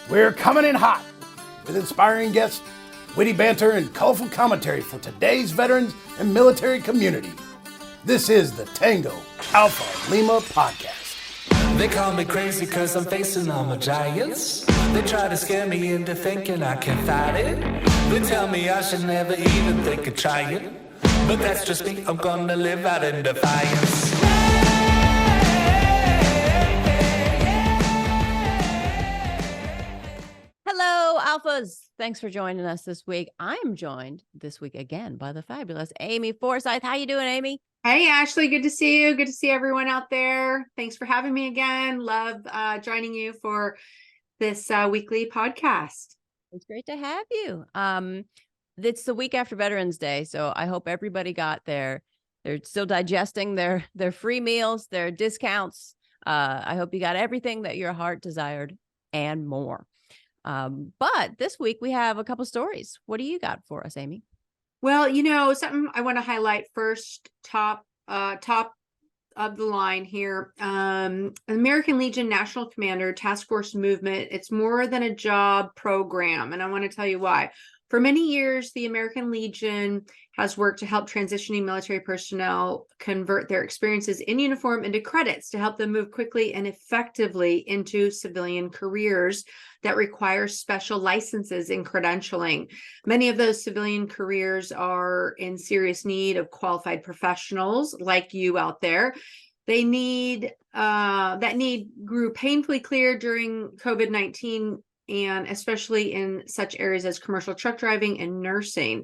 We're coming in hot with inspiring guests, witty banter, and colorful commentary for today's veterans and military community. This is the Tango Alpha Lima podcast. They call me crazy cause I'm facing all my giants. They try to scare me into thinking I can fight it. They tell me I should never even think of trying. But that's just me, I'm gonna live out in defiance. Hello, Alphas. Thanks for joining us this week. I'm joined this week again by the fabulous Amy Forsyth. How you doing, Amy? Hey, Ashley. Good to see you. Good to see everyone out there. Thanks for having me again. Love joining you for this weekly podcast. It's great to have you. It's the week after Veterans Day, so I hope everybody got they're still digesting their free meals, their discounts. I hope you got everything that your heart desired and more. But this week we have a couple stories. What do you got for us, Amy? Well, something I want to highlight first, top of the line here. American Legion National Commander Task Force Movement. It's more than a job program, and I want to tell you why. For many years, the American Legion has worked to help transitioning military personnel convert their experiences in uniform into credits to help them move quickly and effectively into civilian careers that require special licenses and credentialing. Many of those civilian careers are in serious need of qualified professionals like you out there. That need grew painfully clear during COVID-19, and especially in such areas as commercial truck driving and nursing.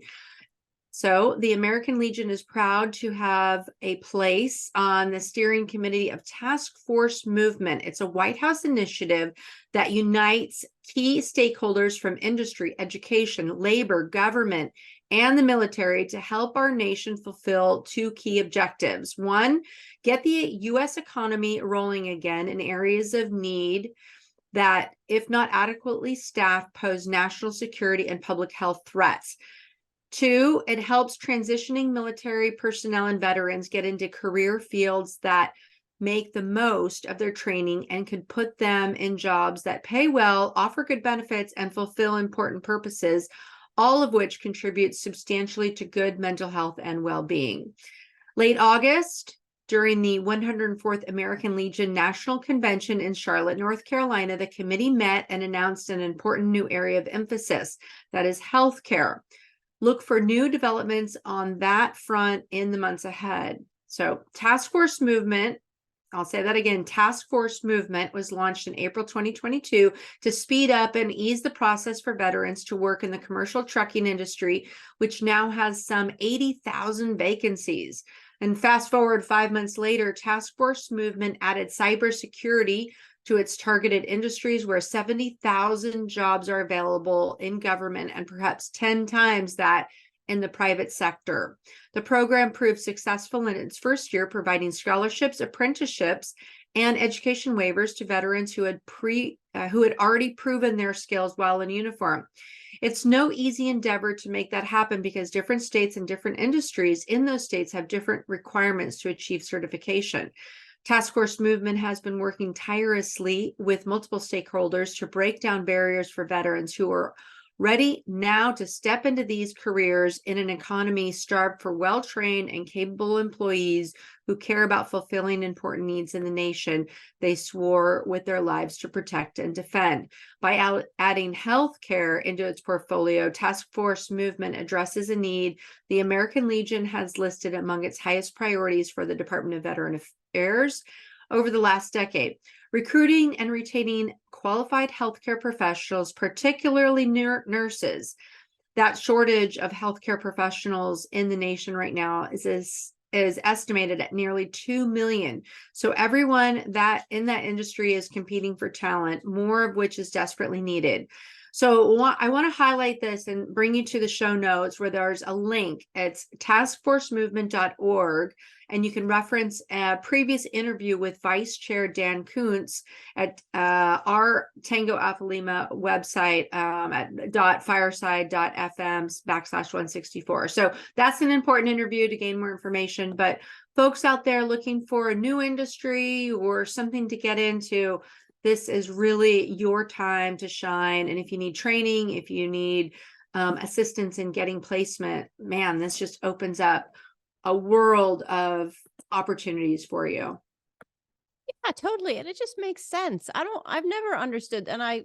So the American Legion is proud to have a place on the steering committee of Task Force Movement. It's a White House initiative that unites key stakeholders from industry, education, labor, government, and the military to help our nation fulfill two key objectives. One, get the U.S. economy rolling again in areas of need that, if not adequately staffed, pose national security and public health threats. Two, it helps transitioning military personnel and veterans get into career fields that make the most of their training and could put them in jobs that pay well, offer good benefits, and fulfill important purposes, all of which contribute substantially to good mental health and well-being. Late August, during the 104th American Legion National Convention in Charlotte, North Carolina, the committee met and announced an important new area of emphasis, that is healthcare. Look for new developments on that front in the months ahead. So Task Force Movement, I'll say that again, Task Force Movement was launched in April 2022 to speed up and ease the process for veterans to work in the commercial trucking industry, which now has some 80,000 vacancies. And fast forward 5 months later, Task Force Movement added cybersecurity to its targeted industries, where 70,000 jobs are available in government and perhaps 10 times that in the private sector. The program proved successful in its first year, providing scholarships, apprenticeships, and education waivers to veterans who had already proven their skills while in uniform. It's no easy endeavor to make that happen because different states and different industries in those states have different requirements to achieve certification. Task Force Movement has been working tirelessly with multiple stakeholders to break down barriers for veterans who are ready now to step into these careers in an economy starved for well-trained and capable employees who care about fulfilling important needs in the nation they swore with their lives to protect and defend. By adding healthcare into its portfolio, Task Force Movement addresses a need the American Legion has listed among its highest priorities for the Department of Veteran Affairs over the last decade. Recruiting and retaining qualified healthcare professionals, particularly nurses. That shortage of healthcare professionals in the nation right now is estimated at nearly 2 million. So everyone that in that industry is competing for talent, more of which is desperately needed. So I want to highlight this and bring you to the show notes where there's a link. It's taskforcemovement.org, and you can reference a previous interview with Vice Chair Dan Kuntz at our Tango Alpha Lima website at .fireside.fm/164. So that's an important interview to gain more information. But folks out there looking for a new industry or something to get into, this is really your time to shine. And if you need training, if you need assistance in getting placement, man, this just opens up a world of opportunities for you. Yeah, totally. And it just makes sense. I've never understood. And I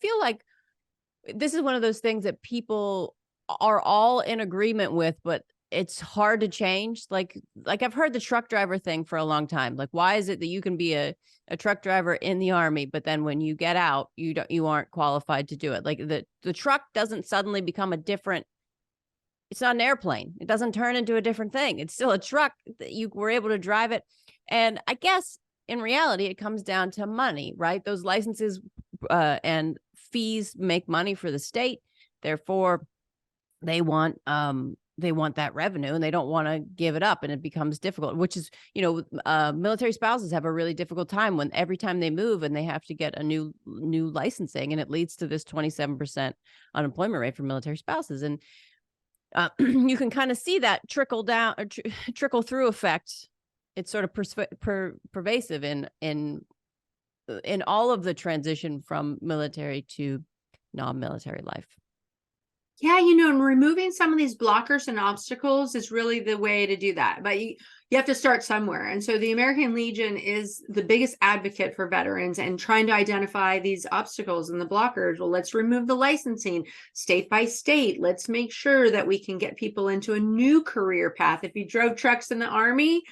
feel like this is one of those things that people are all in agreement with, but it's hard to change. Like I've heard the truck driver thing for a long time. Like, why is it that you can be a truck driver in the Army, but then when you get out, you aren't qualified to do it? Like the truck doesn't suddenly become a different, it's not an airplane. It doesn't turn into a different thing. It's still a truck that you were able to drive it. And I guess in reality, it comes down to money, right? Those licenses and fees make money for the state. Therefore, they want that revenue and they don't want to give it up, and it becomes difficult, which is, military spouses have a really difficult time when every time they move and they have to get a new licensing, and it leads to this 27% unemployment rate for military spouses. And you can kind of see that trickle down or trickle through effect. It's sort of pervasive in all of the transition from military to non-military life. Yeah, and removing some of these blockers and obstacles is really the way to do that. But you have to start somewhere. And so the American Legion is the biggest advocate for veterans and trying to identify these obstacles and the blockers. Well, let's remove the licensing state by state. Let's make sure that we can get people into a new career path. If you drove trucks in the Army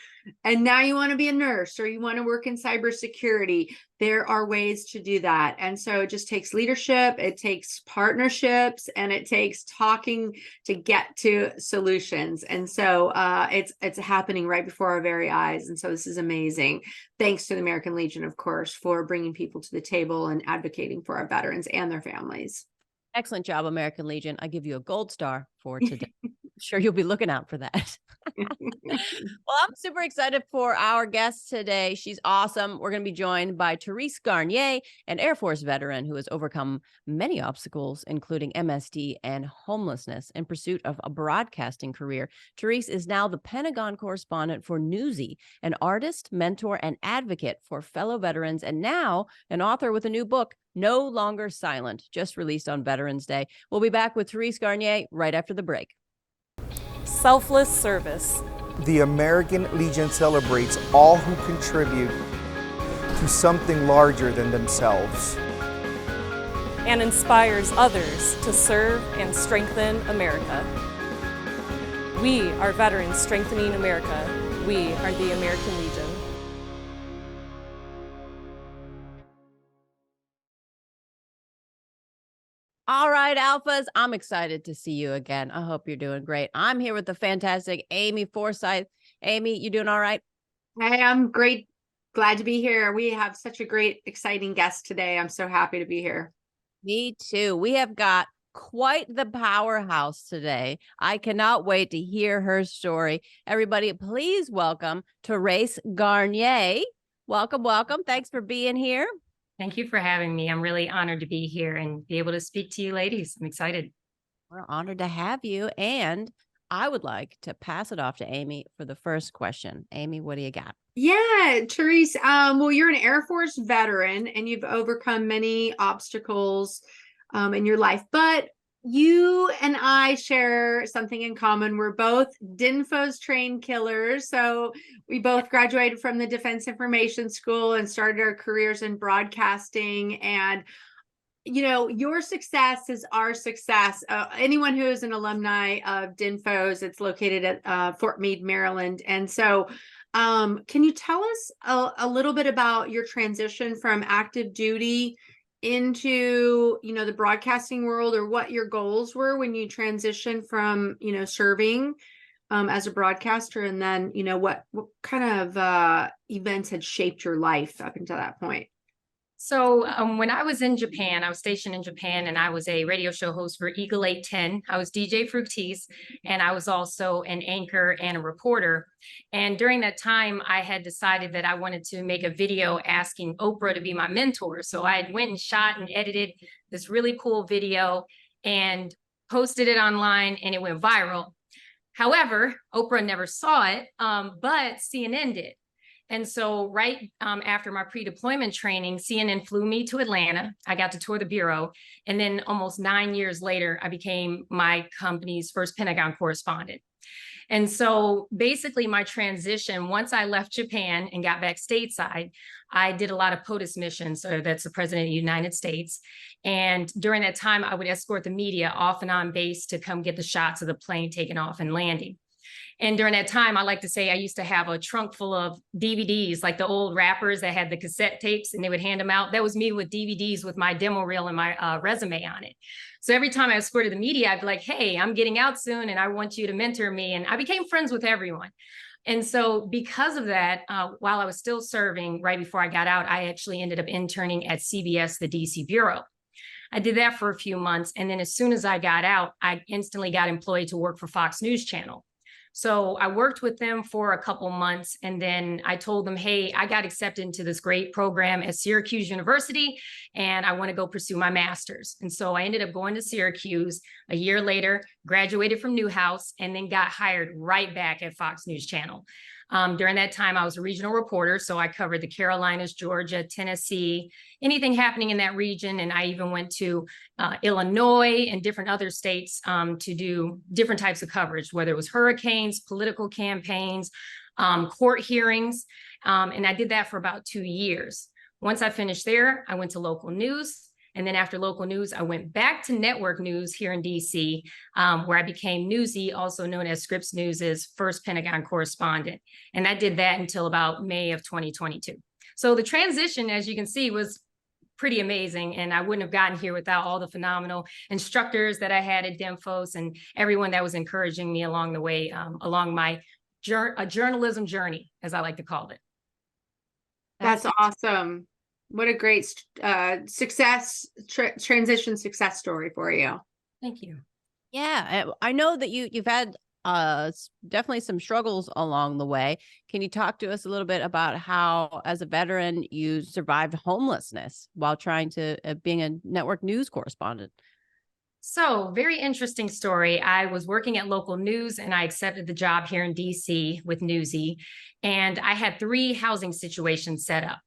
and now you want to be a nurse or you want to work in cybersecurity, there are ways to do that. And so it just takes leadership, it takes partnerships, and it takes talking to get to solutions. And so it's happening right before our very eyes. And so this is amazing. Thanks to the American Legion, of course, for bringing people to the table and advocating for our veterans and their families. Excellent job, American Legion. I give you a gold star for today. I'm sure you'll be looking out for that. Well, I'm super excited for our guest today. She's awesome. We're going to be joined by Terace Garnier, an Air Force veteran who has overcome many obstacles, including MSD and homelessness, in pursuit of a broadcasting career. Terace is now the Pentagon correspondent for Newsy, an artist, mentor, and advocate for fellow veterans, and now an author with a new book, No Longer Silent, just released on Veterans Day. We'll be back with Terace Garnier right after the break. Selfless service. The American Legion celebrates all who contribute to something larger than themselves And inspires others to serve and strengthen America. We are veterans strengthening America. We are the American Legion. All right, Alphas, I'm excited to see you again. I hope you're doing great. I'm here with the fantastic Amy Forsyth. Amy, you doing all right? I am great. Glad to be here. We have such a great, exciting guest today. I'm so happy to be here. Me too. We have got quite the powerhouse today. I cannot wait to hear her story. Everybody, please welcome Terace Garnier. Welcome, welcome. Thanks for being here. Thank you for having me. I'm really honored to be here and be able to speak to you ladies. I'm excited. We're honored to have you. And I would like to pass it off to Amy for the first question. Amy, what do you got? Yeah, Terace, well, you're an Air Force veteran and you've overcome many obstacles in your life, but you and I share something in common. We're both DINFOS trained killers. So we both graduated from the Defense Information School and started our careers in broadcasting. And, your success is our success. Anyone who is an alumni of DINFOS, it's located at Fort Meade, Maryland. And so can you tell us a little bit about your transition from active duty into the broadcasting world, or what your goals were when you transitioned from serving as a broadcaster, and then what kind of events had shaped your life up until that point? So when I was in Japan, I was stationed in Japan, and I was a radio show host for Eagle 810. I was DJ Fructis, and I was also an anchor and a reporter. And during that time, I had decided that I wanted to make a video asking Oprah to be my mentor. So I had went and shot and edited this really cool video and posted it online, and it went viral. However, Oprah never saw it, but CNN did. And so right after my pre-deployment training, CNN flew me to Atlanta. I got to tour the Bureau. And then almost 9 years later, I became my company's first Pentagon correspondent. And so basically my transition, once I left Japan and got back stateside, I did a lot of POTUS missions. So that's the President of the United States. And during that time, I would escort the media off and on base to come get the shots of the plane taking off and landing. And during that time, I like to say I used to have a trunk full of DVDs, like the old rappers that had the cassette tapes and they would hand them out. That was me with DVDs with my demo reel and my resume on it. So every time I escorted the media, I'd be like, hey, I'm getting out soon and I want you to mentor me. And I became friends with everyone. And so because of that, while I was still serving right before I got out, I actually ended up interning at CBS, the DC Bureau. I did that for a few months. And then as soon as I got out, I instantly got employed to work for Fox News Channel. So I worked with them for a couple months, and then I told them, hey, I got accepted into this great program at Syracuse University, and I want to go pursue my master's. And so I ended up going to Syracuse a year later, graduated from Newhouse, and then got hired right back at Fox News Channel. During that time, I was a regional reporter, so I covered the Carolinas, Georgia, Tennessee, anything happening in that region. And I even went to Illinois and different other states to do different types of coverage, whether it was hurricanes, political campaigns, court hearings. And I did that for about 2 years. Once I finished there, I went to local news. And then after local news, I went back to network news here in DC, where I became Newsy, also known as Scripps News's first Pentagon correspondent. And I did that until about May of 2022. So the transition, as you can see, was pretty amazing. And I wouldn't have gotten here without all the phenomenal instructors that I had at Demphos and everyone that was encouraging me along the way, along my journalism journey, as I like to call it. That's awesome. What a great transition success story for you. Thank you. Yeah, I know that you've had definitely some struggles along the way. Can you talk to us a little bit about how, as a veteran, you survived homelessness while trying to being a network news correspondent? So, very interesting story. I was working at local news and I accepted the job here in DC with Newsy, and I had 3 housing situations set up.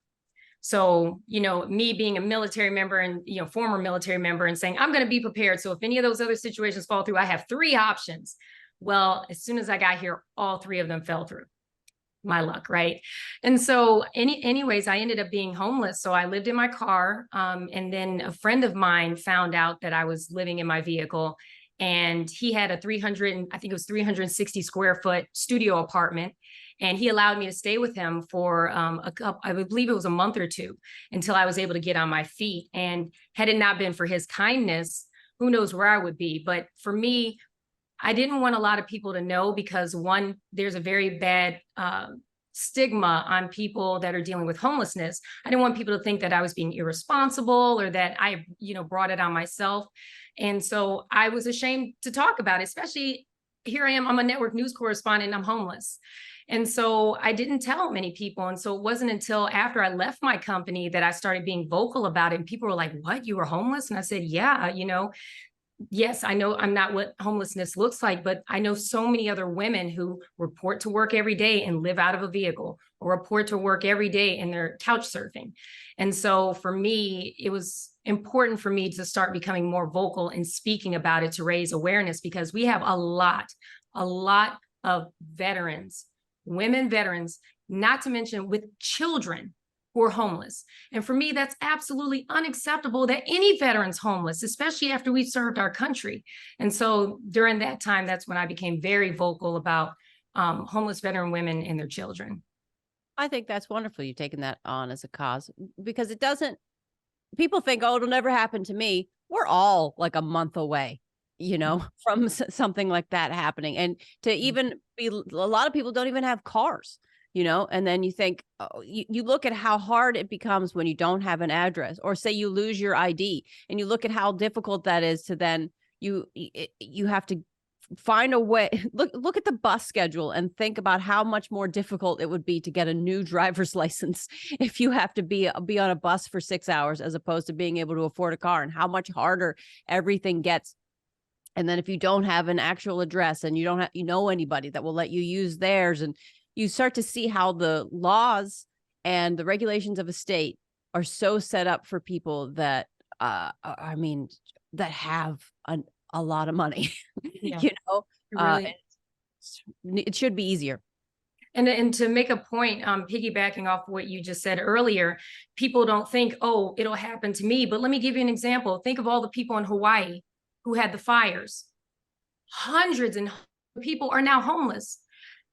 So, me being a military member and, former military member and saying, I'm going to be prepared. So if any of those other situations fall through, I have 3 options. Well, as soon as I got here, all 3 of them fell through. My luck, right? And so anyways, I ended up being homeless. So I lived in my car. And then a friend of mine found out that I was living in my vehicle, and he had a 360 square foot studio apartment. And he allowed me to stay with him for I believe it was a month or 2 until I was able to get on my feet. And had it not been for his kindness, who knows where I would be. But for me, I didn't want a lot of people to know because, one, there's a very bad stigma on people that are dealing with homelessness. I didn't want people to think that I was being irresponsible or that I, brought it on myself. And so I was ashamed to talk about it, especially here I am, I'm a network news correspondent and I'm homeless. And so I didn't tell many people. And so it wasn't until after I left my company that I started being vocal about it. And people were like, what, you were homeless? And I said, yeah, yes, I know I'm not what homelessness looks like, but I know so many other women who report to work every day and live out of a vehicle, or report to work every day and they're couch surfing. And so for me, it was important for me to start becoming more vocal and speaking about it to raise awareness, because we have a lot of veterans, women veterans, not to mention with children who are homeless. And for me, that's absolutely unacceptable that any veteran's homeless, especially after we've served our country. And so during that time, that's when I became very vocal about homeless veteran women and their children. I think that's wonderful. You've taken that on as a cause, because people think, oh, it'll never happen to me. We're all like a month away, from something like that happening. And to even be, a lot of people don't even have cars. And then you think, you look at how hard it becomes when you don't have an address, or say you lose your ID, and you look at how difficult that is to then you have to find a way. Look at the bus schedule and think about how much more difficult it would be to get a new driver's license if you have to be on a bus for 6 hours as opposed to being able to afford a car, and how much harder everything gets. And then if you don't have an actual address and you don't have, anybody that will let you use theirs, and you start to see how the laws and the regulations of a state are so set up for people that, I mean, that have a lot of money, Yeah, you know, really. it should be easier. And to make a point, piggybacking off what you just said earlier, people don't think, oh, it'll happen to me. But let me give you an example. Think of all the people in Hawaii who had the fires. Hundreds and hundreds of people are now homeless.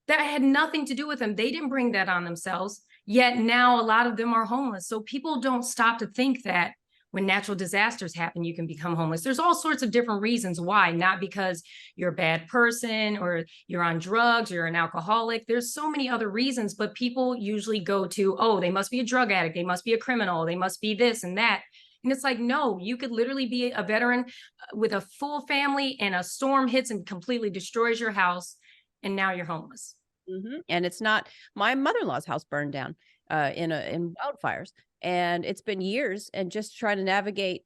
That had nothing to do with them. They didn't bring that on themselves. Yet now a lot of them are homeless. So people don't stop to think that when natural disasters happen, you can become homeless. There's all sorts of different reasons why, not because you're a bad person or you're on drugs, you're an alcoholic. There's so many other reasons, but people usually go to, oh, they must be a drug addict. They must be a criminal. They must be this and that. And it's like, no, you could literally be a veteran with a full family and a storm hits and completely destroys your house. And now you're homeless. And it's not, my mother-in-law's house burned down in wildfires, and it's been years, and just trying to navigate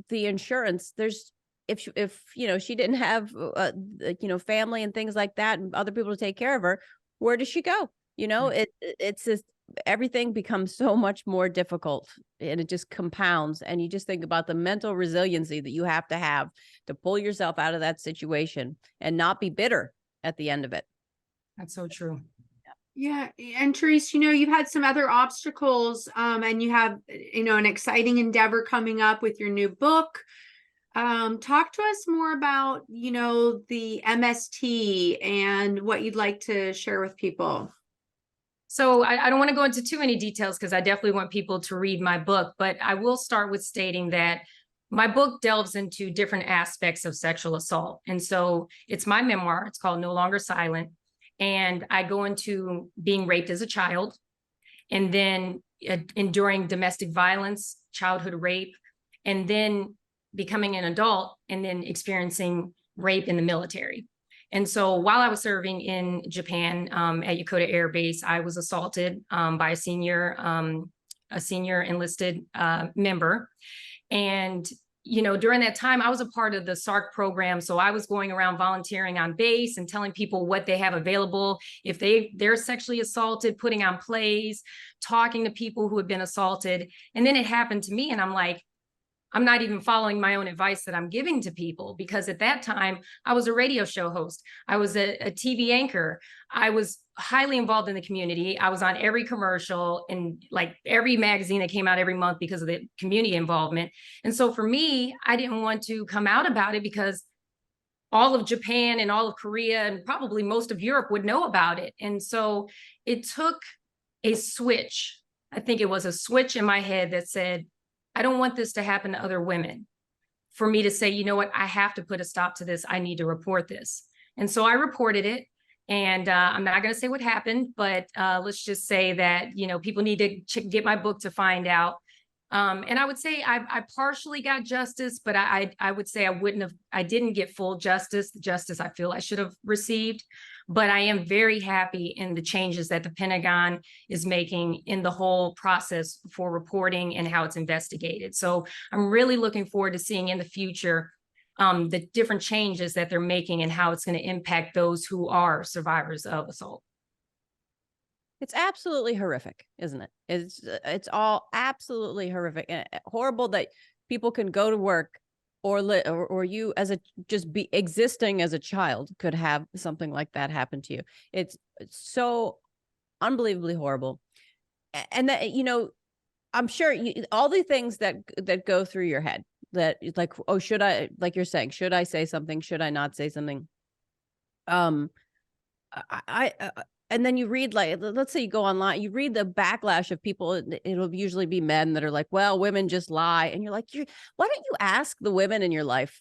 the insurance. There's, if you know, she didn't have you know, family and things like that and other people to take care of her, where does she go? You know, it's just, everything becomes so much more difficult, and it just compounds. And you just think about the mental resiliency that you have to pull yourself out of that situation and not be bitter at the end of it. That's so true. Yeah. And Therese, you know, you've had some other obstacles, and you have, you know, an exciting endeavor coming up with your new book. Talk to us more about, you know, the MST and what you'd like to share with people. So I don't want to go into too many details because I definitely want people to read my book, but I will start with stating that my book delves into different aspects of sexual assault. And so it's my memoir. It's called No Longer Silent. And I go into being raped as a child, and then enduring domestic violence, childhood rape, and then becoming an adult, and then experiencing rape in the military. And so while I was serving in Japan at Yokota Air Base, I was assaulted by a senior enlisted member. And you know, during that time, I was a part of the SARC program. So I was going around volunteering on base and telling people what they have available. If they're sexually assaulted, putting on plays, talking to people who have been assaulted. And then it happened to me. And I'm like, I'm not even following my own advice that I'm giving to people, because at that time I was a radio show host. I was a TV anchor. I was highly involved in the community. I was on every commercial and like every magazine that came out every month because of the community involvement. And so for me, I didn't want to come out about it because all of Japan and all of Korea and probably most of Europe would know about it. And so it took a switch. I think it was a switch in my head that said, I don't want this to happen to other women, for me to say, you know what, I have to put a stop to this. I need to report this. And so I reported it. And I'm not going to say what happened, but let's just say that, you know, people need to get my book to find out. And I would say I partially got justice, but I would say I didn't get full justice, the justice I feel I should have received. But I am very happy in the changes that the Pentagon is making in the whole process for reporting and how it's investigated. So I'm really looking forward to seeing in the future the different changes that they're making and how it's going to impact those who are survivors of assault. It's absolutely horrific, isn't it? It's all absolutely horrific and horrible that people can go to work or you as a just be existing as a child could have something like that happen to you. It's so unbelievably horrible. And that, you know, I'm sure all the things that go through your head, that it's like, oh, should I, like you're saying, should I say something? Should I not say something? And then you read, like, let's say you go online, you read the backlash of people. It'll usually be men that are like, well, women just lie. And you're like, why don't you ask the women in your life?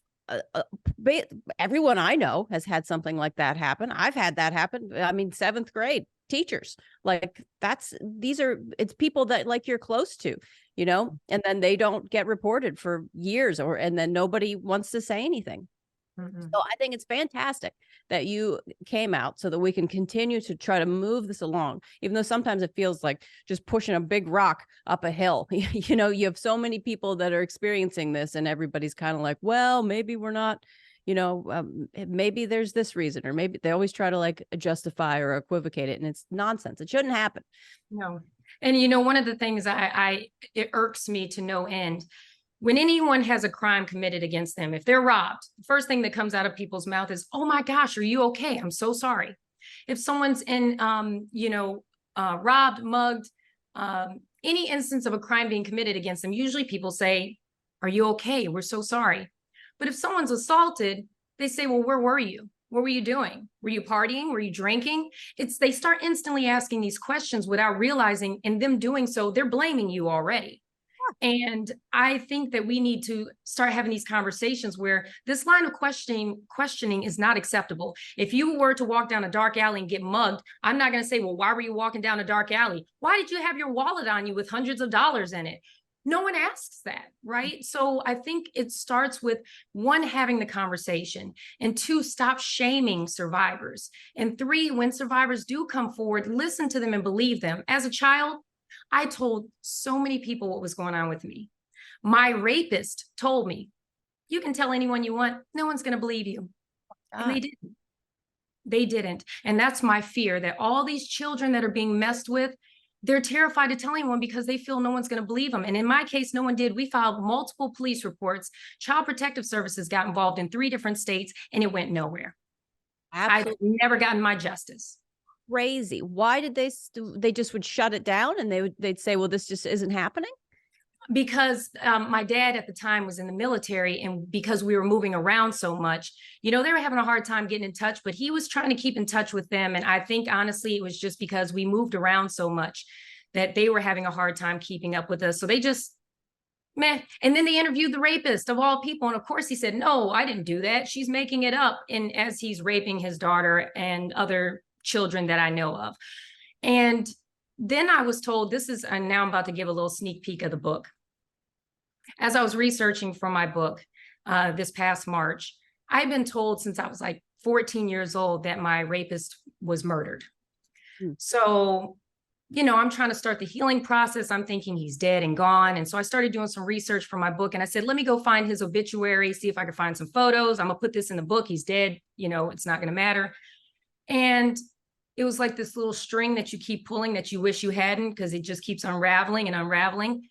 Everyone I know has had something like that happen. I've had that happen. I mean, 7th grade teachers, like it's people that like you're close to, you know, and then they don't get reported for years and then nobody wants to say anything. So I think it's fantastic that you came out so that we can continue to try to move this along, even though sometimes it feels like just pushing a big rock up a hill. You know, you have so many people that are experiencing this and everybody's kind of like, well, maybe we're not, maybe there's this reason, or maybe they always try to like justify or equivocate it. And it's nonsense. It shouldn't happen. No. And one of the things it irks me to no end, when anyone has a crime committed against them, if they're robbed, the first thing that comes out of people's mouth is, oh my gosh, are you okay? I'm so sorry. If someone's in, robbed, mugged, any instance of a crime being committed against them, usually people say, are you okay? We're so sorry. But if someone's assaulted, they say, well, where were you? What were you doing? Were you partying? Were you drinking? They start instantly asking these questions without realizing, in them doing so, they're blaming you already. And I think that we need to start having these conversations where this line of questioning is not acceptable. If you were to walk down a dark alley and get mugged, I'm not going to say, well, why were you walking down a dark alley? Why did you have your wallet on you with hundreds of dollars in it? No one asks that, right? So I think it starts with, one, having the conversation, and two, stop shaming survivors. And three, when survivors do come forward, listen to them and believe them. As a child, I told so many people what was going on with me. My rapist told me, you can tell anyone you want, no one's going to believe you. And they didn't. They didn't. And that's my fear, that all these children that are being messed with, they're terrified to tell anyone because they feel no one's going to believe them. And in my case, no one did. We filed multiple police reports. Child Protective Services got involved in 3 different states, and it went nowhere. Absolutely. I've never gotten my justice. Crazy. Why did they just would shut it down, and they'd say, well, this just isn't happening? Because my dad at the time was in the military, and because we were moving around so much, they were having a hard time getting in touch, but he was trying to keep in touch with them. And I think, honestly, it was just because we moved around so much that they were having a hard time keeping up with us. So they just, meh. And then they interviewed the rapist of all people. And of course he said, no, I didn't do that. She's making it up. And as he's raping his daughter and other children that I know of. And then I was told, and now I'm about to give a little sneak peek of the book. As I was researching for my book this past March, I've been told since I was like 14 years old that my rapist was murdered. So, I'm trying to start the healing process. I'm thinking he's dead and gone. And so I started doing some research for my book, and I said, let me go find his obituary, see if I can find some photos. I'm gonna put this in the book. He's dead. It's not gonna matter. And it was like this little string that you keep pulling that you wish you hadn't, because it just keeps unraveling and unraveling.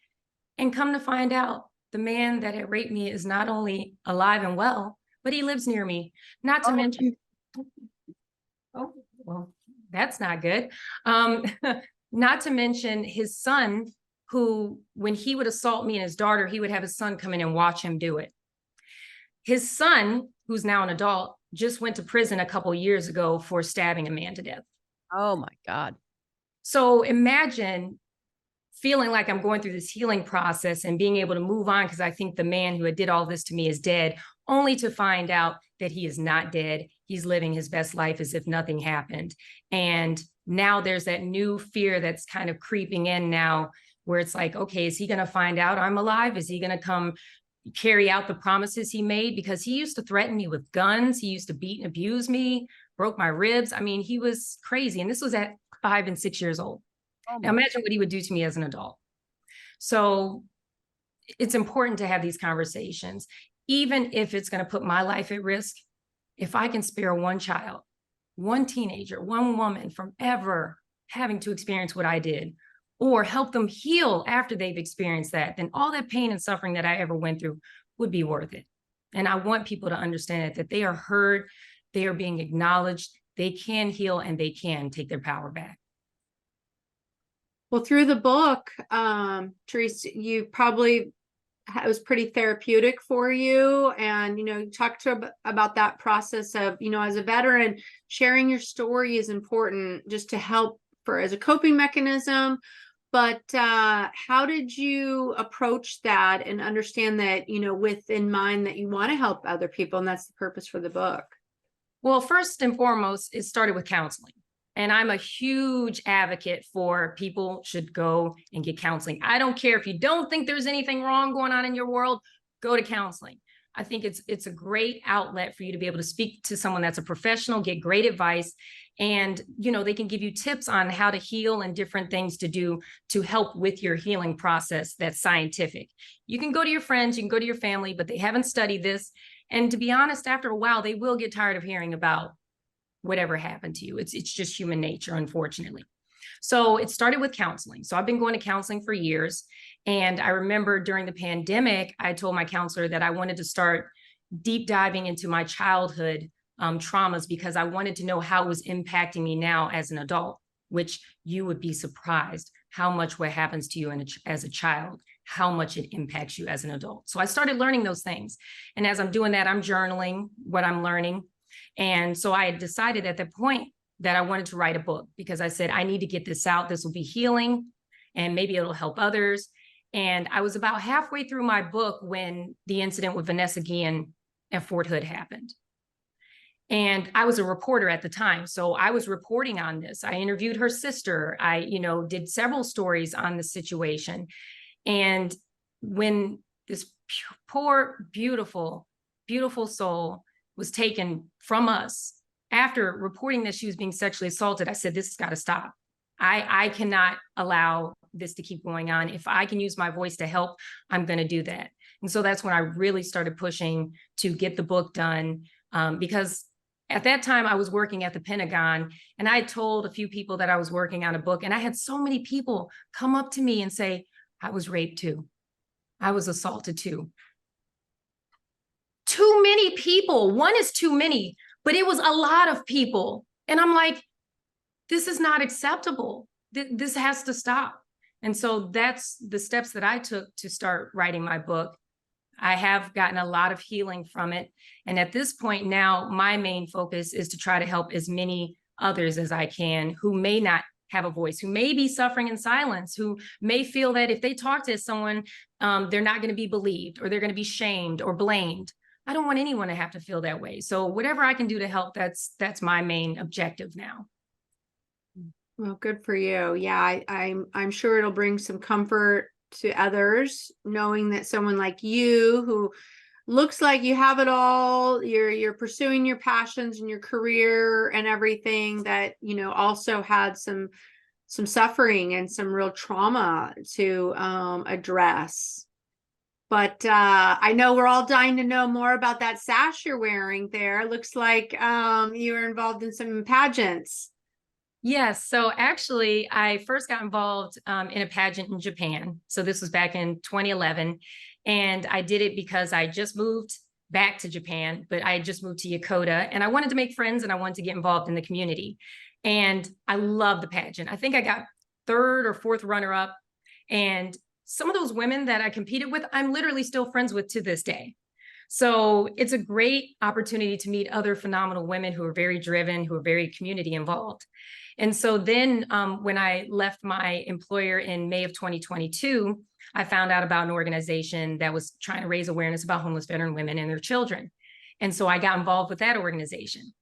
And come to find out, the man that had raped me is not only alive and well, but he lives near me. Not to mention, oh, well, that's not good. Not to mention his son, who, when he would assault me and his daughter, he would have his son come in and watch him do it. His son, who's now an adult, just went to prison a couple years ago for stabbing a man to death. Oh my God. So imagine feeling like I'm going through this healing process and being able to move on, because I think the man who had did all this to me is dead, only to find out that he is not dead. He's living his best life as if nothing happened. And now there's that new fear that's kind of creeping in now, where it's like, okay, is he going to find out I'm alive? Is he going to come carry out the promises he made? Because he used to threaten me with guns. He used to beat and abuse me, broke my ribs. I mean, he was crazy. And this was at 5 and 6 years old. Now imagine what he would do to me as an adult. So it's important to have these conversations, even if it's going to put my life at risk. If I can spare one child, one teenager, one woman from ever having to experience what I did, or help them heal after they've experienced that, then all that pain and suffering that I ever went through would be worth it. And I want people to understand that they are heard, they are being acknowledged, they can heal, and they can take their power back. Well, through the book, Therese, you probably, it was pretty therapeutic for you. And, you talked about that process of, as a veteran, sharing your story is important just to help as a coping mechanism. But how did you approach that and understand that, with in mind that you want to help other people, and that's the purpose for the book? Well, first and foremost, it started with counseling. And I'm a huge advocate for people should go and get counseling. I don't care if you don't think there's anything wrong going on in your world, go to counseling. I think it's a great outlet for you to be able to speak to someone that's a professional, get great advice, and they can give you tips on how to heal and different things to do to help with your healing process that's scientific. You can go to your friends, you can go to your family, but they haven't studied this. And to be honest, after a while, they will get tired of hearing about whatever happened to you. It's just human nature, unfortunately. So it started with counseling. So I've been going to counseling for years. And I remember during the pandemic, I told my counselor that I wanted to start deep diving into my childhood traumas, because I wanted to know how it was impacting me now as an adult, which you would be surprised how much what happens to you as a child, how much it impacts you as an adult. So I started learning those things. And as I'm doing that, I'm journaling what I'm learning. And so I had decided at that point that I wanted to write a book, because I said, I need to get this out. This will be healing and maybe it'll help others. And I was about halfway through my book when the incident with Vanessa Guillen at Fort Hood happened. And I was a reporter at the time. So I was reporting on this. I interviewed her sister. I, did several stories on the situation. And when this poor, beautiful, beautiful soul was taken from us after reporting that she was being sexually assaulted, I said, this has got to stop. I cannot allow this to keep going on. If I can use my voice to help, I'm going to do that. And so that's when I really started pushing to get the book done, because at that time I was working at the Pentagon, and I told a few people that I was working on a book, and I had so many people come up to me and say, I was raped too. I was assaulted too. Too many people. One is too many, but it was a lot of people. And I'm like, this is not acceptable. This has to stop. And so that's the steps that I took to start writing my book. I have gotten a lot of healing from it. And at this point now, my main focus is to try to help as many others as I can who may not have a voice, who may be suffering in silence, who may feel that if they talk to someone, they're not going to be believed, or they're going to be shamed or blamed. I don't want anyone to have to feel that way. So whatever I can do to help, that's my main objective now. Well, good for you. Yeah, I'm sure it'll bring some comfort to others, knowing that someone like you, who looks like you have it all, you're pursuing your passions and your career and everything, that also had some suffering and some real trauma to address. But I know we're all dying to know more about that sash you're wearing there. Looks like you were involved in some pageants. Yes. So actually, I first got involved in a pageant in Japan. So this was back in 2011. And I did it because I just moved back to Japan, but I had just moved to Yokota, and I wanted to make friends and I wanted to get involved in the community. And I love the pageant. I think I got 3rd or 4th runner up. And some of those women that I competed with, I'm literally still friends with to this day. So it's a great opportunity to meet other phenomenal women who are very driven, who are very community involved. And so then when I left my employer in May of 2022, I found out about an organization that was trying to raise awareness about homeless veteran women and their children. And so I got involved with that organization.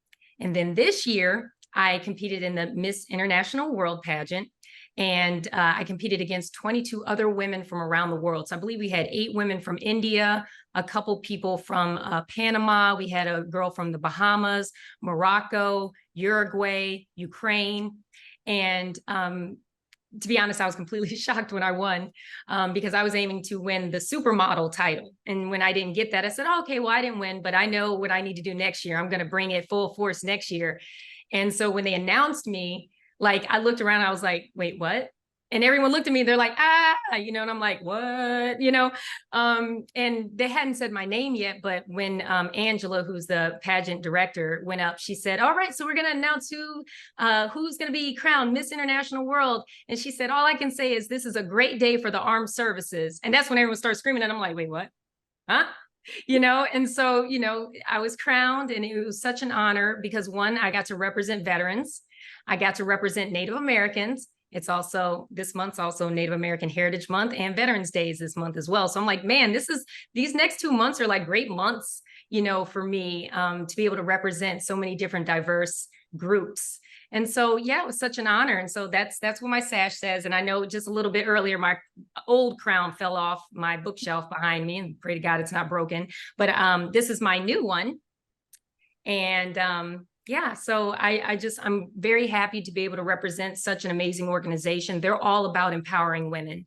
And then this year, I competed in the Miss International World pageant. And I competed against 22 other women from around the world. So I believe we had 8 women from India, a couple people from Panama. We had a girl from the Bahamas, Morocco, Uruguay, Ukraine. And to be honest, I was completely shocked when I won, because I was aiming to win the supermodel title. And when I didn't get that, I said, oh, okay, well, I didn't win, but I know what I need to do next year. I'm going to bring it full force next year. And so when they announced me, like, I looked around, I was like, wait, what? And everyone looked at me, they're like, and I'm like, what? And they hadn't said my name yet, but when Angela, who's the pageant director, went up, she said, all right, so we're going to announce who's going to be crowned Miss International World. And she said, all I can say is this is a great day for the armed services. And that's when everyone started screaming, and I'm like, wait, what? Huh? And so, I was crowned, and it was such an honor because, one, I got to represent veterans. I got to represent Native Americans. It's also, this month's also Native American Heritage Month, and Veterans Day is this month as well. So I'm like, man, these next 2 months are like great months, for me, to be able to represent so many different diverse groups. And so, yeah, it was such an honor. And so that's what my sash says. And I know just a little bit earlier, my old crown fell off my bookshelf behind me, and pray to God it's not broken. But this is my new one. And yeah, so I'm very happy to be able to represent such an amazing organization. They're all about empowering women.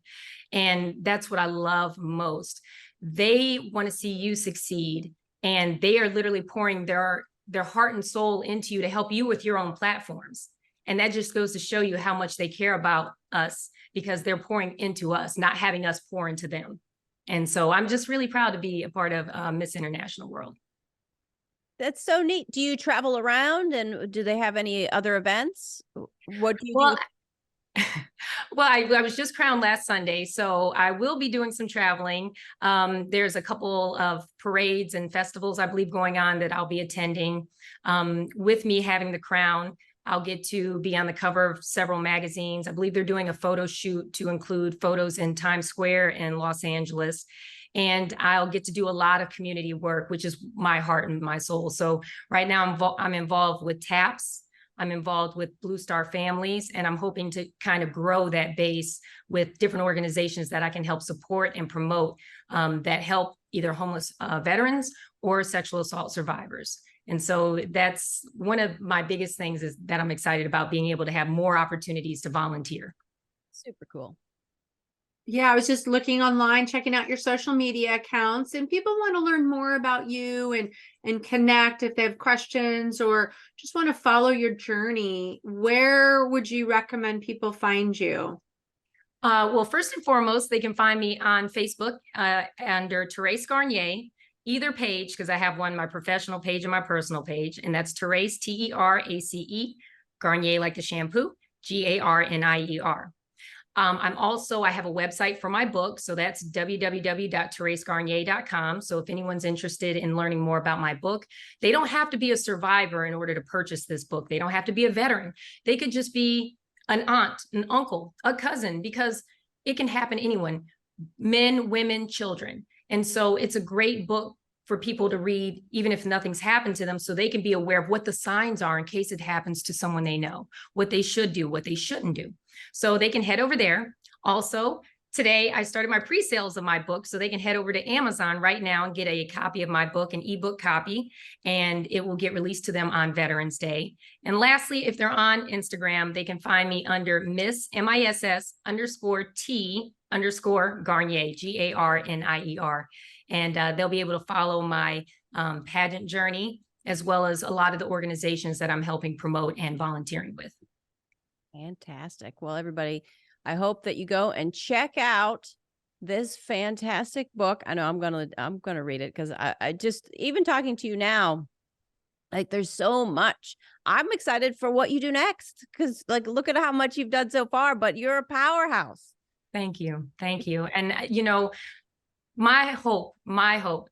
And that's what I love most. They want to see you succeed. and they are literally pouring their heart and soul into you to help you with your own platforms. And that just goes to show you how much they care about us, because they're pouring into us, not having us pour into them. And so I'm just really proud to be a part of Miss International World. That's so neat. Do you travel around, and do they have any other events? What do you Well, do? well, I was just crowned last Sunday, so I will be doing some traveling. There's a couple of parades and festivals, I believe, going on that I'll be attending. With me having the crown, I'll get to be on the cover of several magazines. I believe they're doing a photo shoot to include photos in Times Square in Los Angeles. And I'll get to do a lot of community work, which is my heart and my soul. So right now I'm involved with TAPS. I'm involved with Blue Star Families, and I'm hoping to kind of grow that base with different organizations that I can help support and promote that help either homeless veterans or sexual assault survivors. And so that's one of my biggest things, is that I'm excited about being able to have more opportunities to volunteer. Super cool. Yeah, I was just looking online, checking out your social media accounts, and people want to learn more about you and connect if they have questions or just want to follow your journey. Where would you recommend people find you? Well, first and foremost, they can find me on Facebook under Terace Garnier, either page, because I have one, my professional page and my personal page, and that's Terace, Terace, Garnier like the shampoo, Garnier. I have a website for my book, so that's www.teresegarnier.com. So if anyone's interested in learning more about my book, they don't have to be a survivor in order to purchase this book. They don't have to be a veteran. They could just be an aunt, an uncle, a cousin, because it can happen to anyone, men, women, children. And so it's a great book for people to read, even if nothing's happened to them, so they can be aware of what the signs are in case it happens to someone they know, what they should do, what they shouldn't do. So they can head over there. Also, today I started my pre-sales of my book, so they can head over to Amazon right now and get a copy of my book, an ebook copy, and it will get released to them on Veterans Day. And lastly, if they're on Instagram, they can find me under Miss MISS_T_Garnier, Garnier. And they'll be able to follow my pageant journey, as well as a lot of the organizations that I'm helping promote and volunteering with. Fantastic. Well, everybody, I hope that you go and check out this fantastic book. I know I'm gonna read it, because I just, even talking to you now, like, there's so much. I'm excited for what you do next, because, like, look at how much you've done so far, but you're a powerhouse. Thank you. Thank you. And, you know, my hope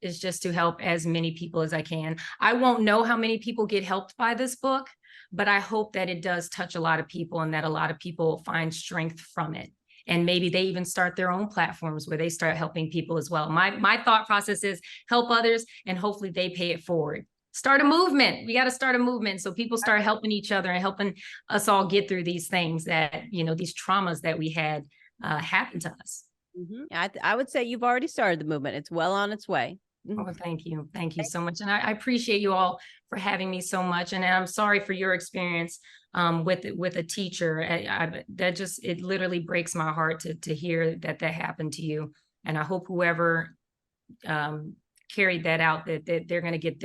is just to help as many people as I can. I won't know how many people get helped by this book, but I hope that it does touch a lot of people, and that a lot of people find strength from it. And maybe they even start their own platforms where they start helping people as well. My thought process is help others, and hopefully they pay it forward. Start a movement. We got to start a movement, so people start helping each other and helping us all get through these things that, you know, these traumas that we had happen to us. I would say you've already started the movement. It's well on its way. Oh, thank you. Thank you so much. And I appreciate you all for having me so much. And I'm sorry for your experience with a teacher. It literally breaks my heart to hear that happened to you. And I hope whoever carried that out, that they're going to get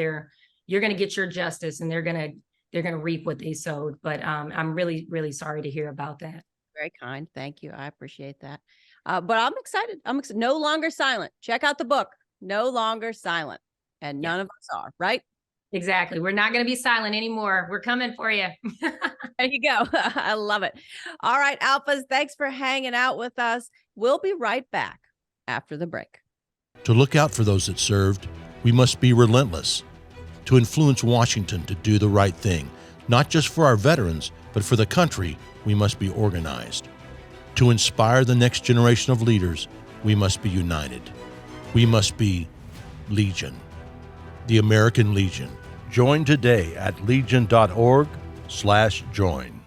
you're going to get your justice, and they're going to reap what they sowed. But I'm really, really sorry to hear about that. Very kind. Thank you. I appreciate that. But I'm excited. I'm no longer silent. Check out the book. No longer silent. And none of us are, right? Exactly. We're not going to be silent anymore. We're coming for you. There you go. I love it. All right, Alphas, thanks for hanging out with us. We'll be right back after the break. To look out for those that served, we must be relentless. To influence Washington to do the right thing, not just for our veterans, but for the country, we must be organized. To inspire the next generation of leaders, we must be united. We must be Legion, the American Legion. Join today at legion.org/join.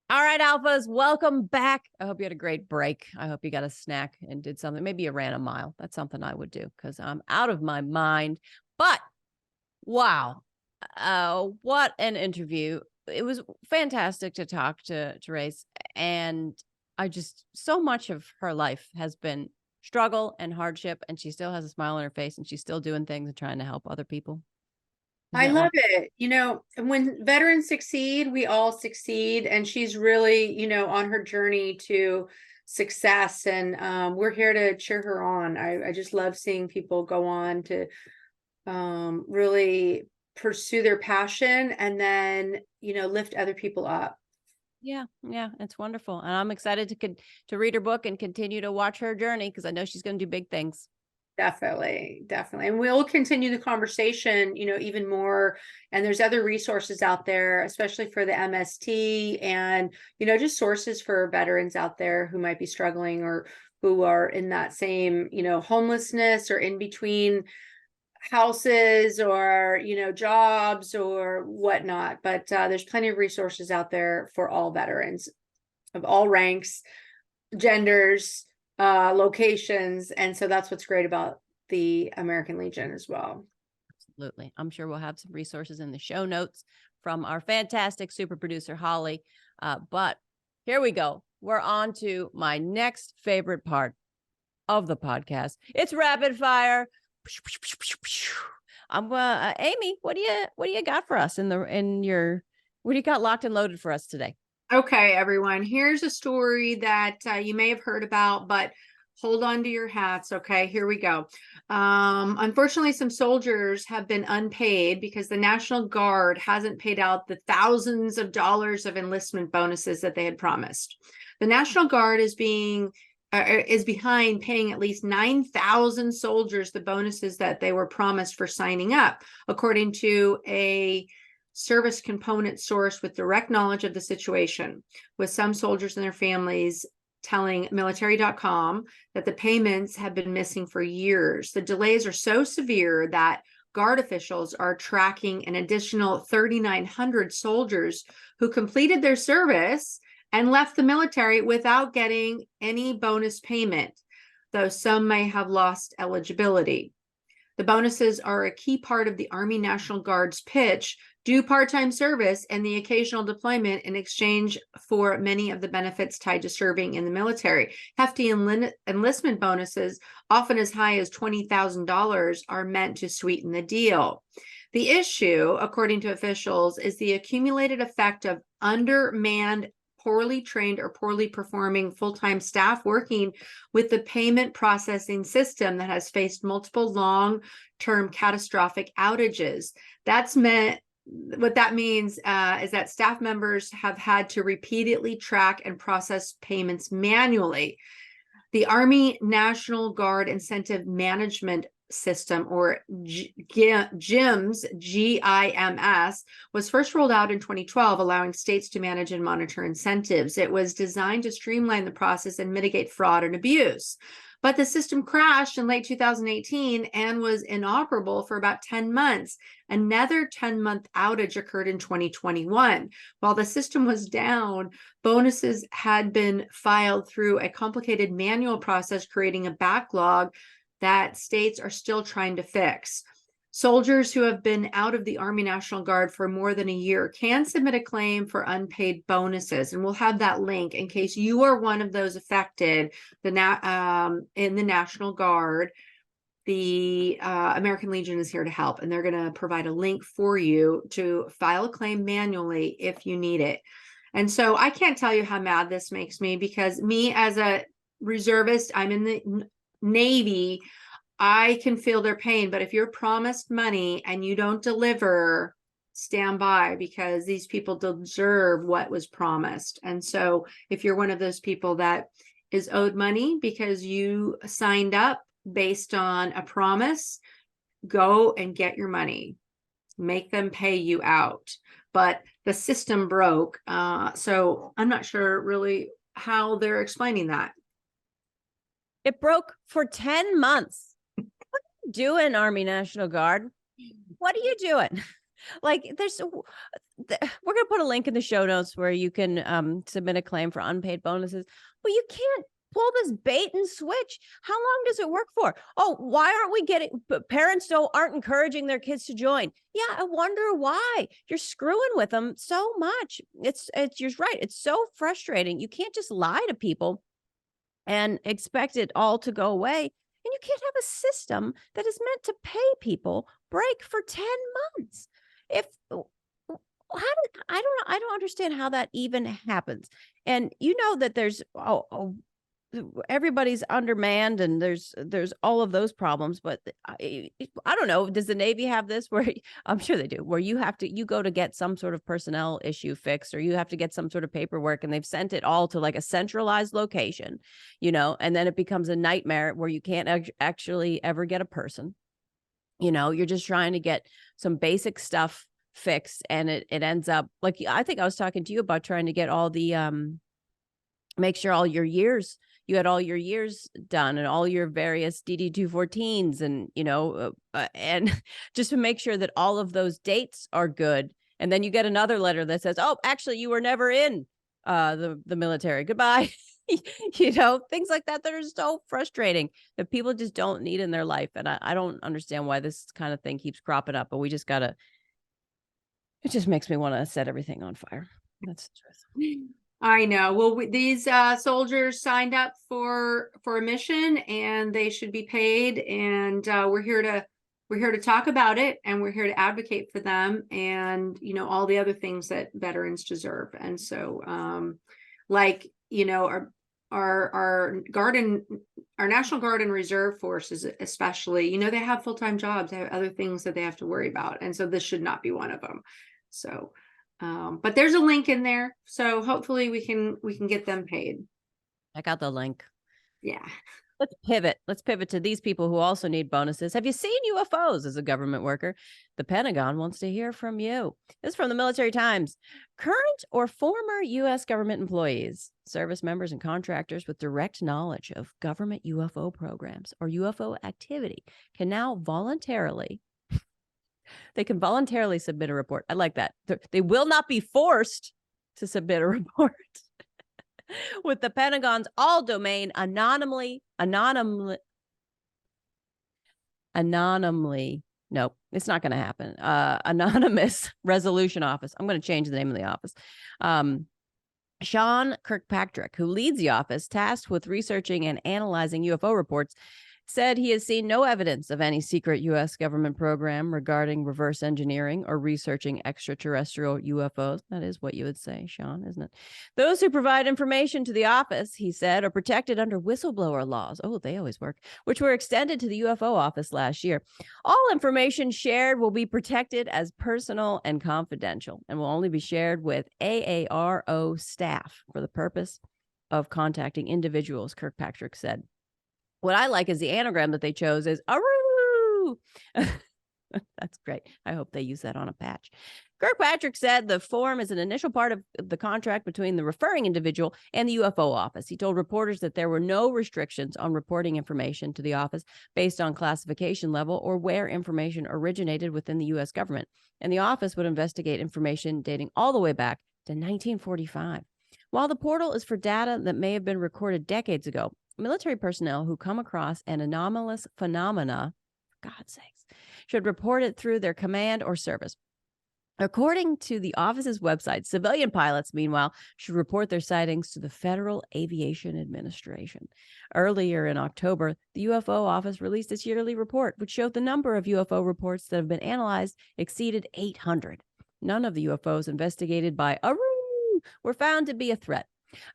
All right, Alphas, welcome back. I hope you had a great break. I hope you got a snack and did something. Maybe you ran a mile. That's something I would do, because I'm out of my mind. But wow, what an interview. It was fantastic to talk to Terace. And so much of her life has been struggle and hardship, and she still has a smile on her face, and she's still doing things and trying to help other people. I love it. When veterans succeed, we all succeed. And she's really, on her journey to success. And we're here to cheer her on. I just love seeing people go on to really pursue their passion and then, lift other people up. Yeah, it's wonderful. And I'm excited to read her book and continue to watch her journey because I know she's going to do big things. Definitely. And we'll continue the conversation, even more. And there's other resources out there, especially for the MST and, just sources for veterans out there who might be struggling or who are in that same, homelessness or in between houses or, jobs or whatnot. But there's plenty of resources out there for all veterans of all ranks, genders, locations. And so that's what's great about the American Legion as well. Absolutely. I'm sure we'll have some resources in the show notes from our fantastic super producer, Holly. But here we go. We're on to my next favorite part of the podcast. It's rapid fire. Amy, what do you got for us what do you got locked and loaded for us today? Okay, everyone, here's a story that you may have heard about, but hold on to your hats. Okay, here we go. Unfortunately, some soldiers have been unpaid because the National Guard hasn't paid out the thousands of dollars of enlistment bonuses that they had promised. The National Guard is behind paying at least 9,000 soldiers the bonuses that they were promised for signing up, according to a service component source with direct knowledge of the situation, with some soldiers and their families telling military.com that the payments have been missing for years. The delays are so severe that Guard officials are tracking an additional 3,900 soldiers who completed their service and left the military without getting any bonus payment, though some may have lost eligibility. The bonuses are a key part of the Army National Guard's pitch: do part-time service and the occasional deployment in exchange for many of the benefits tied to serving in the military. Hefty enlistment bonuses, often as high as $20,000, are meant to sweeten the deal. The issue, according to officials, is the accumulated effect of undermanned, poorly trained, or poorly performing full-time staff working with the payment processing system that has faced multiple long-term catastrophic outages. What that means is that staff members have had to repeatedly track and process payments manually. The Army National Guard Incentive Management System, or GIMS, GIMS, was first rolled out in 2012, allowing states to manage and monitor incentives. It was designed to streamline the process and mitigate fraud and abuse. But the system crashed in late 2018 and was inoperable for about 10 months. Another 10-month outage occurred in 2021. While the system was down, bonuses had been filed through a complicated manual process, creating a backlog that states are still trying to fix. Soldiers who have been out of the Army National Guard for more than a year can submit a claim for unpaid bonuses, and we'll have that link in case you are one of those affected. In the National Guard, the American Legion is here to help, and they're going to provide a link for you to file a claim manually if you need it. And so I can't tell you how mad this makes me, because me as a reservist, I'm in the Navy, I can feel their pain. But if you're promised money and you don't deliver, stand by, because these people deserve what was promised. And so if you're one of those people that is owed money because you signed up based on a promise, go and get your money. Make them pay you out. But the system broke. So I'm not sure really how they're explaining that. It broke for 10 months. What are you doing, Army National Guard? What are you doing? Like, we're going to put a link in the show notes where you can submit a claim for unpaid bonuses. But you can't pull this bait and switch. How long does it work for? Oh, why aren't we parents aren't encouraging their kids to join? Yeah, I wonder why. You're screwing with them so much. You're right. It's so frustrating. You can't just lie to people and expect it all to go away. And you can't have a system that is meant to pay people break for 10 months. if I don't understand how that even happens. And you know that there's everybody's undermanned and there's all of those problems, but I don't know, does the Navy have this where I'm sure they do, where you go to get some sort of personnel issue fixed, or you have to get some sort of paperwork, and they've sent it all to like a centralized location, and then it becomes a nightmare where you can't actually ever get a person. You're just trying to get some basic stuff fixed, and it ends up like, I think I was talking to you about trying to get all the make sure all your years, you had all your years done and all your various DD-214s and, and just to make sure that all of those dates are good. And then you get another letter that says, oh, actually, you were never in the military. Goodbye. Things like that are so frustrating that people just don't need in their life. And I don't understand why this kind of thing keeps cropping up, but we just it just makes me want to set everything on fire. That's the truth. I know. Well, these soldiers signed up for a mission, and they should be paid. And we're here to talk about it, and we're here to advocate for them, and all the other things that veterans deserve. And so, our National Guard and Reserve forces, especially, they have full-time jobs, they have other things that they have to worry about, and so this should not be one of them. So. But there's a link in there, so hopefully we can get them paid. I got the link. Yeah. Let's pivot to these people who also need bonuses. Have you seen UFOs as a government worker? The Pentagon wants to hear from you. This is from the Military Times. Current or former U.S. government employees, service members, and contractors with direct knowledge of government UFO programs or UFO activity can now voluntarily submit a report. I like that. They will not be forced to submit a report with the Pentagon's all-domain anonymous. No, it's not going to happen. Anonymous Resolution Office. I'm going to change the name of the office. Sean Kirkpatrick, who leads the office tasked with researching and analyzing UFO reports, said he has seen no evidence of any secret U.S. government program regarding reverse engineering or researching extraterrestrial UFOs. That is what you would say, Sean, isn't it? Those who provide information to the office, he said, are protected under whistleblower laws. Oh, they always work, which were extended to the UFO office last year. All information shared will be protected as personal and confidential and will only be shared with AARO staff for the purpose of contacting individuals, Kirkpatrick said. What I like is the anagram that they chose is Aroo. That's great. I hope they use that on a patch. Kirkpatrick said the form is an initial part of the contract between the referring individual and the UFO office. He told reporters that there were no restrictions on reporting information to the office based on classification level or where information originated within the U.S. government. And the office would investigate information dating all the way back to 1945. While the portal is for data that may have been recorded decades ago, military personnel who come across an anomalous phenomena, for God's sakes, should report it through their command or service. According to the office's website, civilian pilots, meanwhile, should report their sightings to the Federal Aviation Administration. Earlier in October, the UFO office released its yearly report, which showed the number of UFO reports that have been analyzed exceeded 800. None of the UFOs investigated by Aroo were found to be a threat.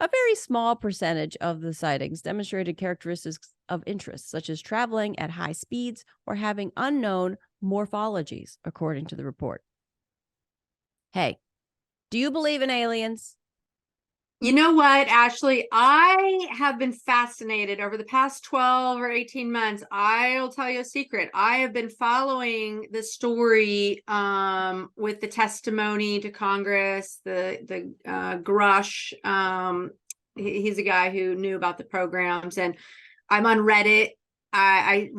A very small percentage of the sightings demonstrated characteristics of interest, such as traveling at high speeds or having unknown morphologies, according to the report. Hey, do you believe in aliens? You know what, Ashley? I have been fascinated over the past 12 or 18 months. I'll tell you a secret. I have been following the story with the testimony to Congress, the Grush. He's a guy who knew about the programs, and I'm on Reddit. I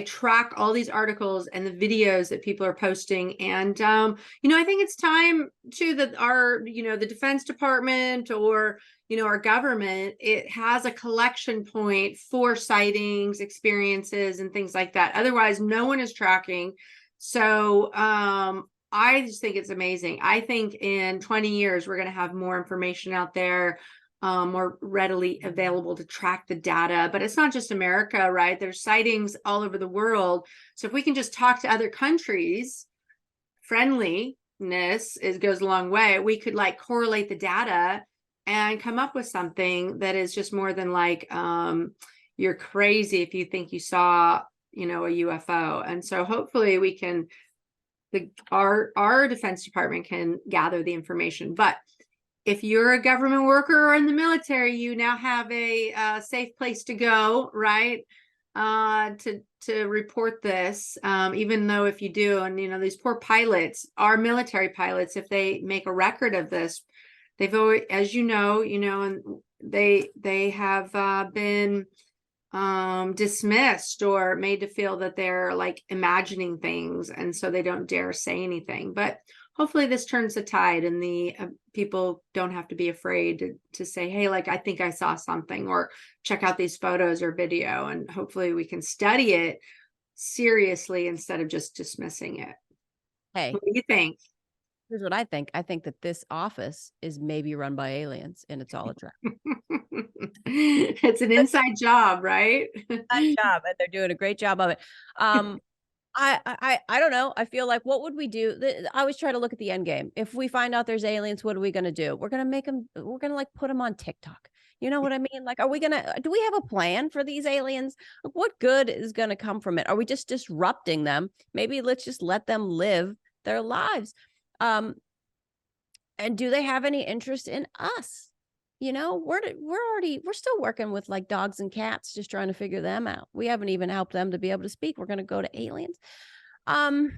track all these articles and the videos that people are posting, and I think it's time too that the Defense Department or our government, it has a collection point for sightings, experiences, and things like that. Otherwise, no one is tracking. So I just think it's amazing. I think in 20 years we're going to have more information out there, more readily available to track the data. But it's not just America, right? There's sightings all over the world. So if we can just talk to other countries, friendliness goes a long way. We could like correlate the data and come up with something that is just more than like, you're crazy if you think you saw, a UFO. And so hopefully we can, our Defense Department can gather the information. But if you're a government worker or in the military, you now have a safe place to go, right? To report this, even though if you do, and these poor pilots, our military pilots, if they make a record of this, they've always, as and they have been dismissed or made to feel that they're like imagining things, and so they don't dare say anything. But hopefully this turns the tide, and the people don't have to be afraid to say, hey, like, I think I saw something, or check out these photos or video, and hopefully we can study it seriously instead of just dismissing it. Hey, what do you think? Here's what I think. I think that this office is maybe run by aliens, and it's all a trap. It's an inside job, right? Inside job, and they're doing a great job of it. I don't know. I feel like, what would we do? I always try to look at the end game. If we find out there's aliens, what are we going to do? We're going to make them, we're going to like put them on TikTok. You know what I mean? Like, do we have a plan for these aliens? What good is going to come from it? Are we just disrupting them? Maybe let's just let them live their lives. And do they have any interest in us? We're still working with like dogs and cats, just trying to figure them out. We haven't even helped them to be able to speak. We're going to go to aliens. Well,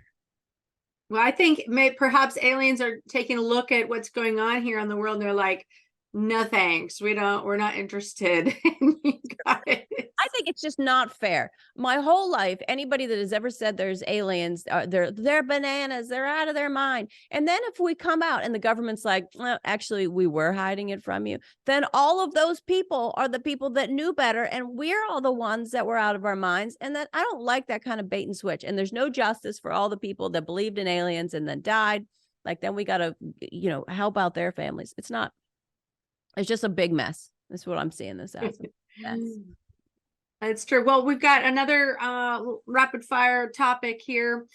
I think perhaps aliens are taking a look at what's going on here in the world, and they're like, no thanks, we're not interested in you guys. I think it's just not fair. My whole life, anybody that has ever said there's aliens, they're bananas, they're out of their mind. And then if we come out and the government's like, well, actually, we were hiding it from you, then all of those people are the people that knew better, and we're all the ones that were out of our minds. And then I don't like that kind of bait and switch. And there's no justice for all the people that believed in aliens and then died. Like, then we got to, help out their families. It's just a big mess. That's what I'm seeing this as. That's true. Well, we've got another rapid fire topic here.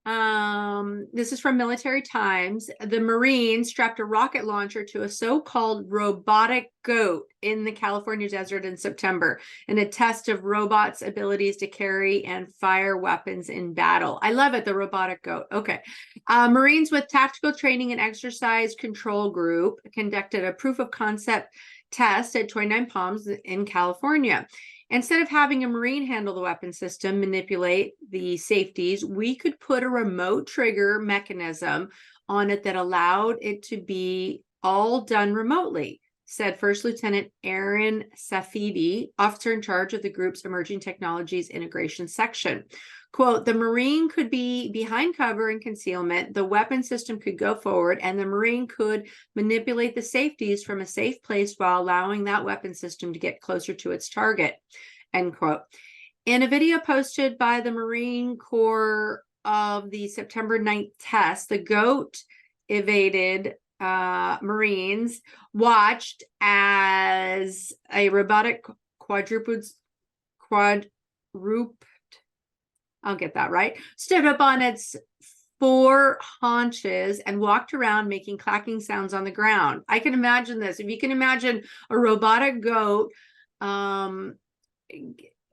This is from Military Times. The Marines strapped a rocket launcher to a so-called robotic goat in the California desert in September in a test of robots' abilities to carry and fire weapons in battle. I love it, the robotic goat. Okay. Marines with Tactical Training and Exercise Control Group conducted a proof of concept test at 29 Palms in California. Instead of having a Marine handle the weapon system, manipulate the safeties, we could put a remote trigger mechanism on it that allowed it to be all done remotely, said First Lieutenant Aaron Safidi, officer in charge of the group's Emerging Technologies Integration Section. Quote, the Marine could be behind cover and concealment, the weapon system could go forward, and the Marine could manipulate the safeties from a safe place while allowing that weapon system to get closer to its target, end quote. In a video posted by the Marine Corps of the September 9th test, the GOAT evaded Marines watched as a robotic quadruped, I'll get that right, stood up on its 4 haunches and walked around making clacking sounds on the ground. I can imagine this. If you can imagine a robotic goat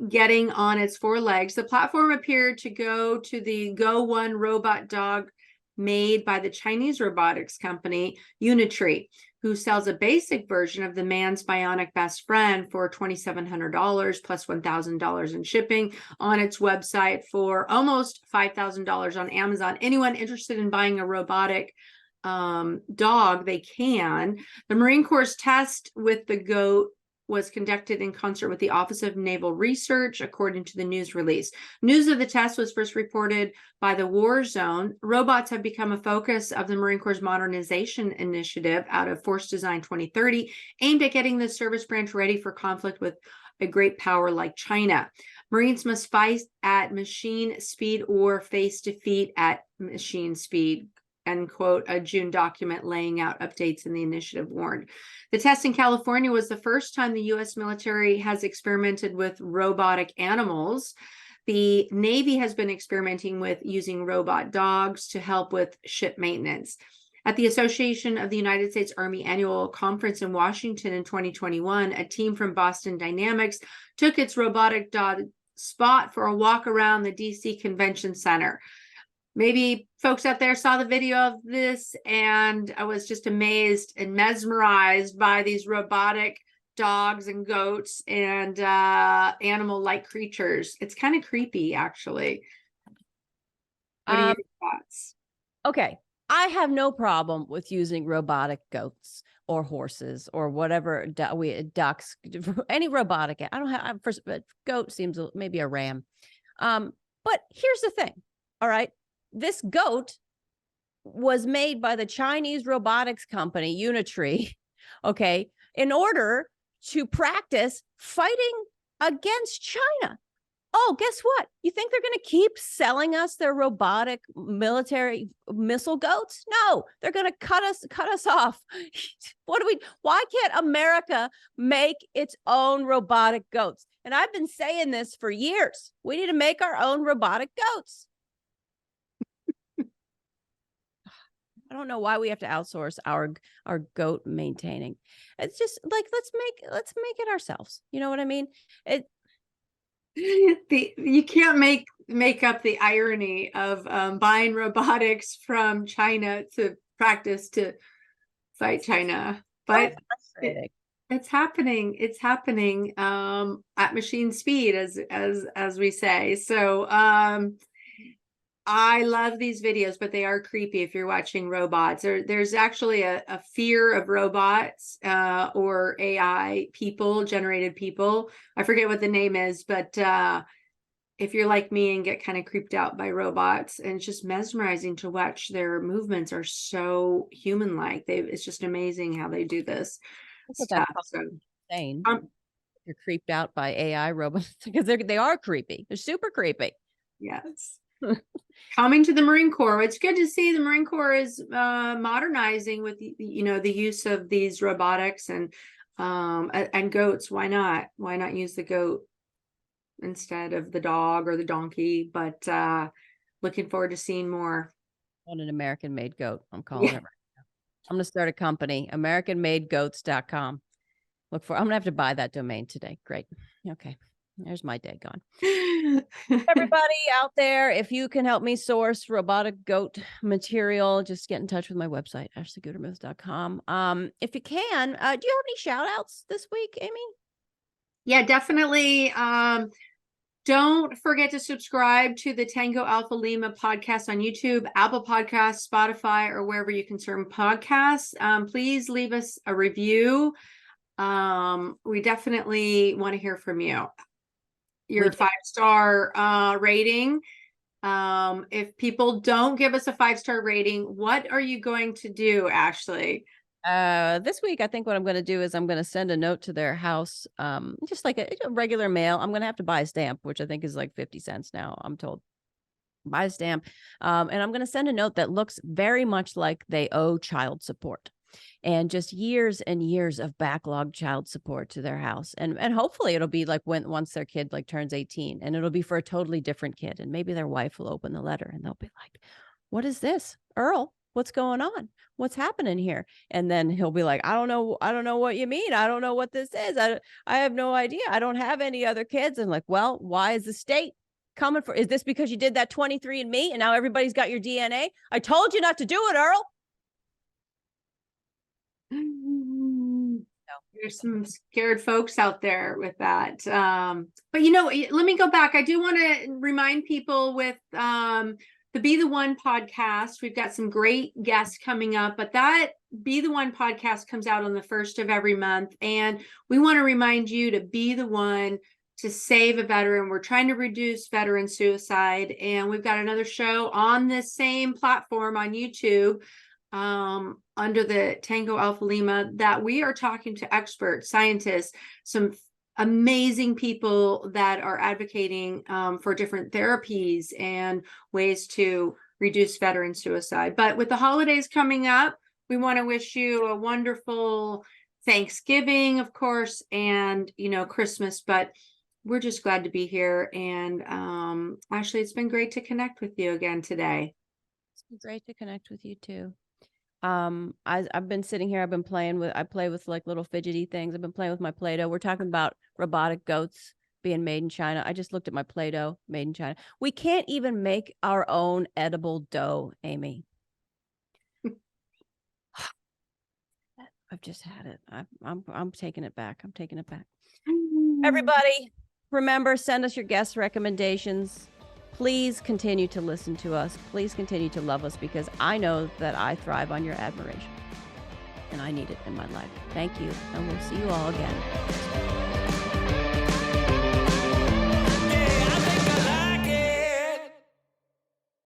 getting on its 4 legs, the platform appeared to go to the Go 1 robot dog made by the Chinese robotics company Unitree, who sells a basic version of the man's bionic best friend for $2,700 plus $1,000 in shipping on its website for almost $5,000 on Amazon. Anyone interested in buying a robotic dog, they can. The Marine Corps' test with the GOAT was conducted in concert with the Office of Naval Research, according to the news release. News of the test was first reported by the War Zone. Robots have become a focus of the Marine Corps' modernization initiative out of Force Design 2030, aimed at getting the service branch ready for conflict with a great power like China. Marines must fight at machine speed or face defeat at machine speed, end quote, a June document laying out updates in the initiative warned. The test in California was the first time the U.S. military has experimented with robotic animals. The Navy has been experimenting with using robot dogs to help with ship maintenance. At the Association of the United States Army Annual Conference in Washington in 2021, a team from Boston Dynamics took its robotic dog Spot for a walk around the DC Convention Center. Maybe folks out there saw the video of this, and I was just amazed and mesmerized by these robotic dogs and goats and animal-like creatures. It's kind of creepy, actually. What are your thoughts? Okay, I have no problem with using robotic goats or horses or whatever, ducks, any robotic. I don't have, first, goat seems maybe a ram. But here's the thing. All right. This goat was made by the Chinese robotics company, Unitree, okay, in order to practice fighting against China. Oh, guess what? You think they're going to keep selling us their robotic military missile goats? No, they're going to cut us off. Why can't America make its own robotic goats? And I've been saying this for years. We need to make our own robotic goats. I don't know why we have to outsource our goat maintaining. It's just like, let's make it ourselves. You know what I mean? You can't make up the irony of buying robotics from China to practice to fight China, but it's happening. It's happening at machine speed, as we say. So I love these videos, but they are creepy if you're watching robots. There's actually a fear of robots or AI generated people. I forget what the name is, but if you're like me and get kind of creeped out by robots, and it's just mesmerizing to watch, their movements are so human-like. It's just amazing how they do this stuff. So, insane. You're creeped out by AI robots because they are creepy. They're super creepy. Yes. Coming to the Marine Corps. It's good to see the Marine Corps is modernizing with the use of these robotics and goats. Why not use the goat instead of the dog or the donkey? But looking forward to seeing more. On an American-made goat. I'm calling it right now. I'm going to start a company, AmericanMadeGoats.com. I'm going to have to buy that domain today. Great. Okay. There's my day gone. Everybody out there, if you can help me source robotic goat material, just get in touch with my website, ashleygutermuth.com. If you can, do you have any shout outs this week, Amy? Yeah, definitely. Don't forget to subscribe to the Tango Alpha Lima podcast on YouTube, Apple Podcasts, Spotify, or wherever you consume podcasts. Please leave us a review. We definitely want to hear from you. Your 5-star rating. If people don't give us a 5-star rating, what are you going to do, Ashley? This week, I think what I'm going to do is I'm going to send a note to their house, just like a regular mail. I'm going to have to buy a stamp, which I think is like 50 cents now, I'm told. Buy a stamp. And I'm going to send a note that looks very much like they owe child support. And just years and years of backlog child support to their house. And hopefully it'll be like once their kid like turns 18, and it'll be for a totally different kid. And maybe their wife will open the letter and they'll be like, what is this? Earl, what's going on? What's happening here? And then he'll be like, I don't know what you mean. I don't know what this is. I have no idea. I don't have any other kids. And like, well, why is the state coming for? Is this because you did that 23andMe and now everybody's got your DNA? I told you not to do it, Earl. There's some scared folks out there with that. But let me go back. I do want to remind people with the Be the One podcast. We've got some great guests coming up, but that Be the One podcast comes out on the 1st of every month. And we want to remind you to be the one to save a veteran. We're trying to reduce veteran suicide. And we've got another show on this same platform on YouTube, under the Tango Alpha Lima, that we are talking to experts, scientists, some amazing people that are advocating for different therapies and ways to reduce veteran suicide. But with the holidays coming up, we want to wish you a wonderful Thanksgiving, of course, and Christmas. But we're just glad to be here. And Ashley, it's been great to connect with you again today. It's been great to connect with you too. I've been sitting here, I play with like little fidgety things. I've been playing with my Play-Doh. We're talking about robotic goats being made in China. I just looked at my Play-Doh made in China. We can't even make our own edible dough, Amy. I've just had it. I'm taking it back. I'm taking it back. Everybody, remember, send us your guest recommendations. Please continue to listen to us. Please continue to love us, because I know that I thrive on your admiration and I need it in my life. Thank you. And we'll see you all again.